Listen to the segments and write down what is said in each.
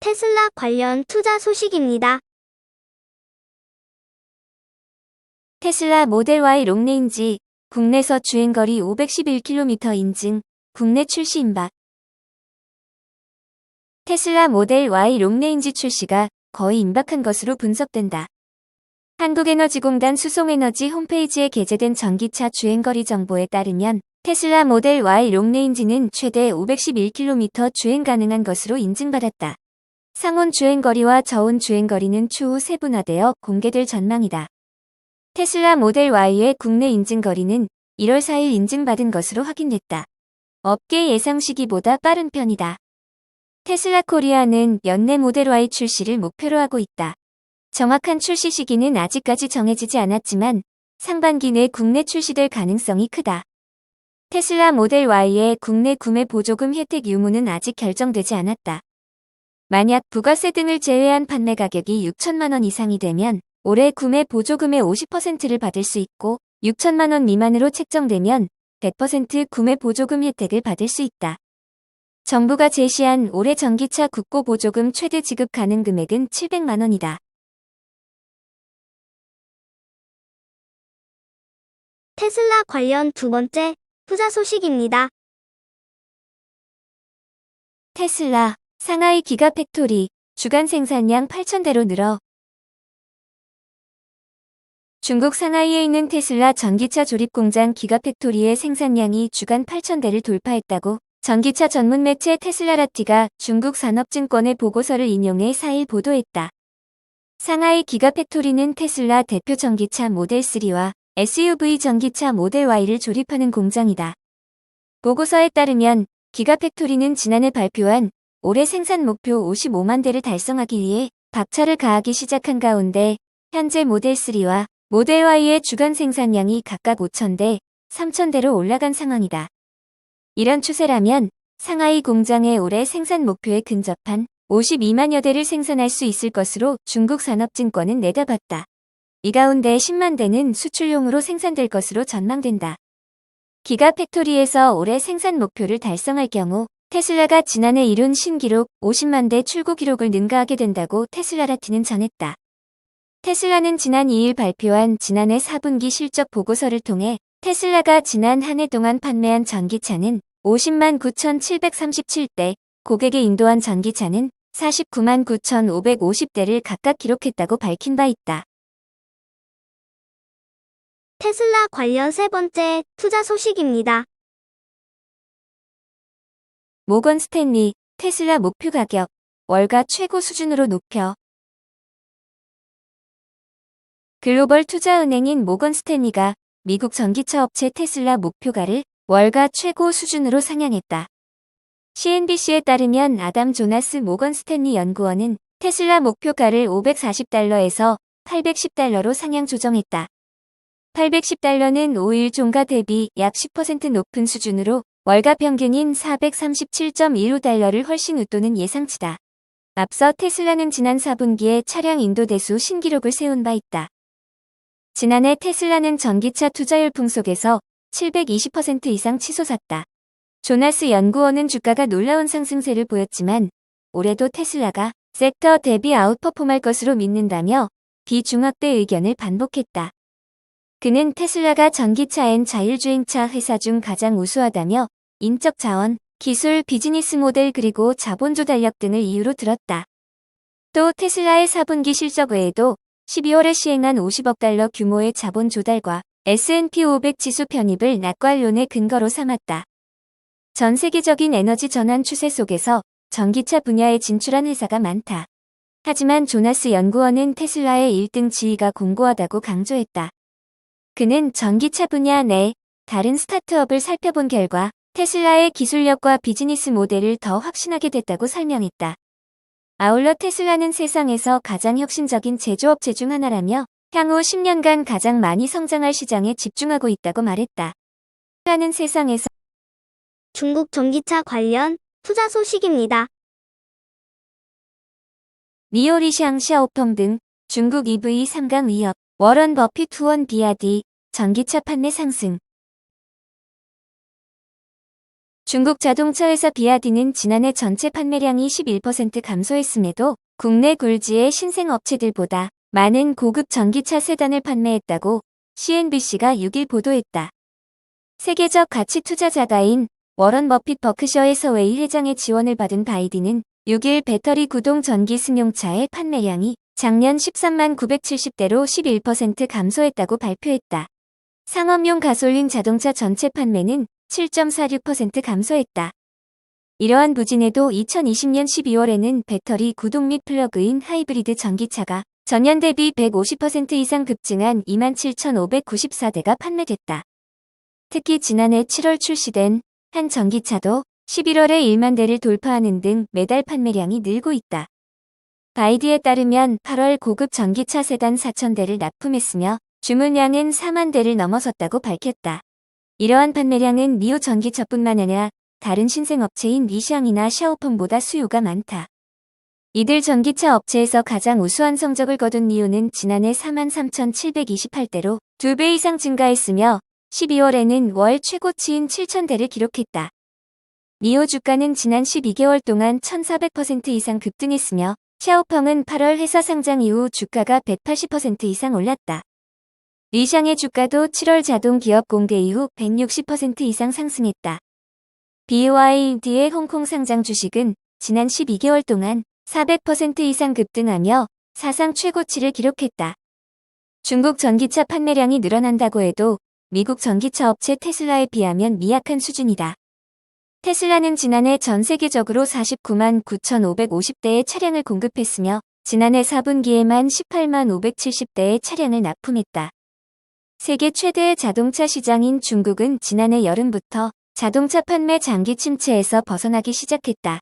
테슬라 관련 투자 소식입니다. 테슬라 모델 Y 롱레인지, 국내서 주행거리 511km 인증, 국내 출시 임박. 테슬라 모델 Y 롱레인지 출시가 거의 임박한 것으로 분석된다. 한국에너지공단 수송에너지 홈페이지에 게재된 전기차 주행거리 정보에 따르면 테슬라 모델 Y 롱레인지는 최대 511km 주행 가능한 것으로 인증받았다. 상온 주행거리와 저온 주행거리는 추후 세분화되어 공개될 전망이다. 테슬라 모델 Y의 국내 인증거리는 1월 4일 인증받은 것으로 확인됐다. 업계 예상 시기보다 빠른 편이다. 테슬라 코리아는 연내 모델 Y 출시를 목표로 하고 있다. 정확한 출시 시기는 아직까지 정해지지 않았지만 상반기 내 국내 출시될 가능성이 크다. 테슬라 모델 Y의 국내 구매 보조금 혜택 유무는 아직 결정되지 않았다. 만약 부가세 등을 제외한 판매 가격이 6천만 원 이상이 되면 올해 구매 보조금의 50%를 받을 수 있고 6천만 원 미만으로 책정되면 100% 구매 보조금 혜택을 받을 수 있다. 정부가 제시한 올해 전기차 국고 보조금 최대 지급 가능 금액은 700만 원이다. 테슬라 관련 두 번째 투자 소식입니다. 테슬라 상하이 기가팩토리 주간 생산량 8,000대로 늘어. 중국 상하이에 있는 테슬라 전기차 조립 공장 기가팩토리의 생산량이 주간 8,000대를 돌파했다고 전기차 전문 매체 테슬라라티가 중국 산업증권의 보고서를 인용해 4일 보도했다. 상하이 기가팩토리는 테슬라 대표 전기차 모델 3와 SUV 전기차 모델 Y를 조립하는 공장이다. 보고서에 따르면 기가팩토리는 지난해 발표한 올해 생산 목표 55만 대를 달성하기 위해 박차를 가하기 시작한 가운데 현재 모델 3와 모델 Y의 주간 생산량이 각각 5,000대, 3,000대로 올라간 상황이다. 이런 추세라면 상하이 공장의 올해 생산 목표에 근접한 52만여 대를 생산할 수 있을 것으로 중국 산업증권은 내다봤다. 이 가운데 10만 대는 수출용으로 생산될 것으로 전망된다. 기가팩토리에서 올해 생산 목표를 달성할 경우 테슬라가 지난해 이룬 신기록 50만 대 출고 기록을 능가하게 된다고 테슬라라티는 전했다. 테슬라는 지난 2일 발표한 지난해 4분기 실적 보고서를 통해 테슬라가 지난 한 해 동안 판매한 전기차는 50만 9,737대, 고객에 인도한 전기차는 49만 9,550대를 각각 기록했다고 밝힌 바 있다. 테슬라 관련 세 번째 투자 소식입니다. 모건 스탠리, 테슬라 목표 가격, 월가 최고 수준으로 높여. 글로벌 투자은행인 모건 스탠리가 미국 전기차 업체 테슬라 목표가를 월가 최고 수준으로 상향했다. CNBC에 따르면 아담 조나스 모건 스탠리 연구원은 테슬라 목표가를 540달러에서 810달러로 상향 조정했다. 810달러는 5일 종가 대비 약 10% 높은 수준으로 월가 평균인 437.15달러를 훨씬 웃도는 예상치다. 앞서 테슬라는 지난 4분기에 차량 인도 대수 신기록을 세운 바 있다. 지난해 테슬라는 전기차 투자 열풍 속에서 720% 이상 치솟았다. 조나스 연구원은 주가가 놀라운 상승세를 보였지만 올해도 테슬라가 섹터 대비 아웃퍼폼할 것으로 믿는다며 비중확대 의견을 반복했다. 그는 테슬라가 전기차엔 자율주행차 회사 중 가장 우수하다며 인적 자원, 기술, 비즈니스 모델 그리고 자본 조달력 등을 이유로 들었다. 또 테슬라의 4분기 실적 외에도 12월에 시행한 50억 달러 규모의 자본 조달과 S&P 500 지수 편입을 낙관론의 근거로 삼았다. 전 세계적인 에너지 전환 추세 속에서 전기차 분야에 진출한 회사가 많다. 하지만 조나스 연구원은 테슬라의 1등 지위가 공고하다고 강조했다. 그는 전기차 분야 내 다른 스타트업을 살펴본 결과 테슬라의 기술력과 비즈니스 모델을 더 확신하게 됐다고 설명했다. 아울러 테슬라는 세상에서 가장 혁신적인 제조업체 중 하나라며 향후 10년간 가장 많이 성장할 시장에 집중하고 있다고 말했다. 테슬라는 세상에서 중국 전기차 관련 투자 소식입니다. 리오리샹 샤오펑 등 중국 EV 3강 위협, 워런 버핏 후원 비아디, 전기차 판매 상승. 중국 자동차 회사 비아디는 지난해 전체 판매량이 11% 감소했음에도 국내 굴지의 신생 업체들보다 많은 고급 전기차 세단을 판매했다고 CNBC가 6일 보도했다. 세계적 가치 투자자가인 워런 버핏 버크셔 해서웨이 회장의 지원을 받은 바이디는 6일 배터리 구동 전기 승용차의 판매량이 작년 13만 970대로 11% 감소했다고 발표했다. 상업용 가솔린 자동차 전체 판매는 7.46% 감소했다. 이러한 부진에도 2020년 12월에는 배터리 구동 및 플러그인 하이브리드 전기차가 전년 대비 150% 이상 급증한 27,594대가 판매됐다. 특히 지난해 7월 출시된 한 전기차도 11월에 1만 대를 돌파하는 등 매달 판매량이 늘고 있다. 바이디에 따르면 8월 고급 전기차 세단 4,000대를 납품했으며 주문량은 4만 대를 넘어섰다고 밝혔다. 이러한 판매량은 니오 전기차뿐만 아니라 다른 신생업체인 리샹이나 샤오펑보다 수요가 많다. 이들 전기차 업체에서 가장 우수한 성적을 거둔 니오는 지난해 43,728대로 2배 이상 증가했으며 12월에는 월 최고치인 7,000대를 기록했다. 니오 주가는 지난 12개월 동안 1,400% 이상 급등했으며 샤오펑은 8월 회사 상장 이후 주가가 180% 이상 올랐다. 리샹의 주가도 7월 자동 기업 공개 이후 160% 이상 상승했다. BYD의 홍콩 상장 주식은 지난 12개월 동안 400% 이상 급등하며 사상 최고치를 기록했다. 중국 전기차 판매량이 늘어난다고 해도 미국 전기차 업체 테슬라에 비하면 미약한 수준이다. 테슬라는 지난해 전 세계적으로 49만 9,550대의 차량을 공급했으며 지난해 4분기에만 18만 570대의 차량을 납품했다. 세계 최대의 자동차 시장인 중국은 지난해 여름부터 자동차 판매 장기 침체에서 벗어나기 시작했다.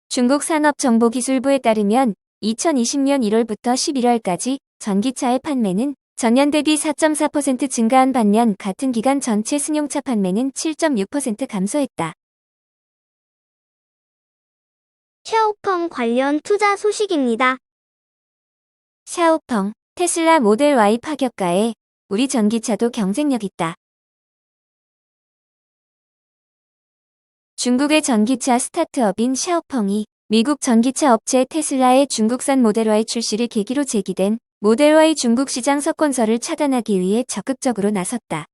중국 산업정보기술부에 따르면 2020년 1월부터 11월까지 전기차의 판매는 전년 대비 4.4% 증가한 반면 같은 기간 전체 승용차 판매는 7.6% 감소했다. 샤오펑 관련 투자 소식입니다. 샤오펑, 테슬라 모델 Y 파격가에 우리 전기차도 경쟁력 있다. 중국의 전기차 스타트업인 샤오펑이 미국 전기차 업체 테슬라의 중국산 모델 Y 출시를 계기로 제기된 모델 Y 중국 시장 석권설을 차단하기 위해 적극적으로 나섰다.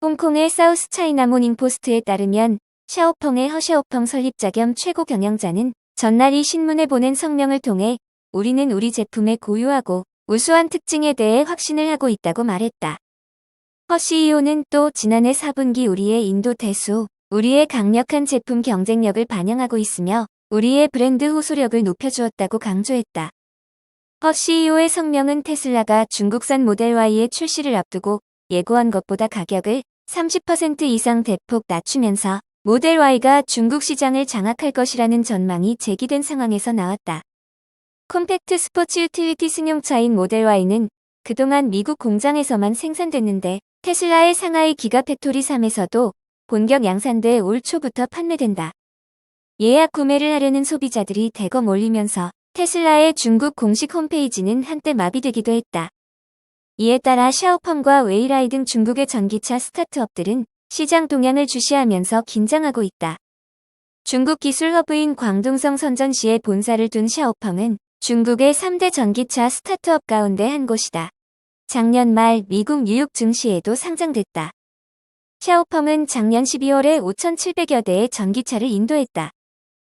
홍콩의 사우스 차이나 모닝포스트에 따르면 샤오펑의 허샤오펑 설립자 겸 최고 경영자는 전날 이 신문에 보낸 성명을 통해 우리는 우리 제품의 고유하고 우수한 특징에 대해 확신을 하고 있다고 말했다. 허 CEO는 또 지난해 4분기 우리의 인도 대수, 우리의 강력한 제품 경쟁력을 반영하고 있으며 우리의 브랜드 호소력을 높여주었다고 강조했다. 허 CEO의 성명은 테슬라가 중국산 모델 Y의 출시를 앞두고 예고한 것보다 가격을 30% 이상 대폭 낮추면서 모델 Y가 중국 시장을 장악할 것이라는 전망이 제기된 상황에서 나왔다. 콤팩트 스포츠 유틸리티 승용차인 모델 Y는 그동안 미국 공장에서만 생산됐는데 테슬라의 상하이 기가팩토리 3에서도 본격 양산돼 올 초부터 판매된다. 예약 구매를 하려는 소비자들이 대거 몰리면서 테슬라의 중국 공식 홈페이지는 한때 마비되기도 했다. 이에 따라 샤오펑과 웨이라이 등 중국의 전기차 스타트업들은 시장 동향을 주시하면서 긴장하고 있다. 중국 기술 허브인 광둥성 선전시에 본사를 둔 샤오펑은 중국의 3대 전기차 스타트업 가운데 한 곳이다. 작년 말 미국 뉴욕 증시에도 상장됐다. 샤오펑은 작년 12월에 5,700여 대의 전기차를 인도했다.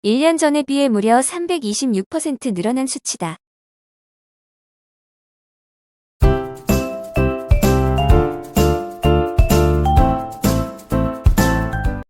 1년 전에 비해 무려 326% 늘어난 수치다.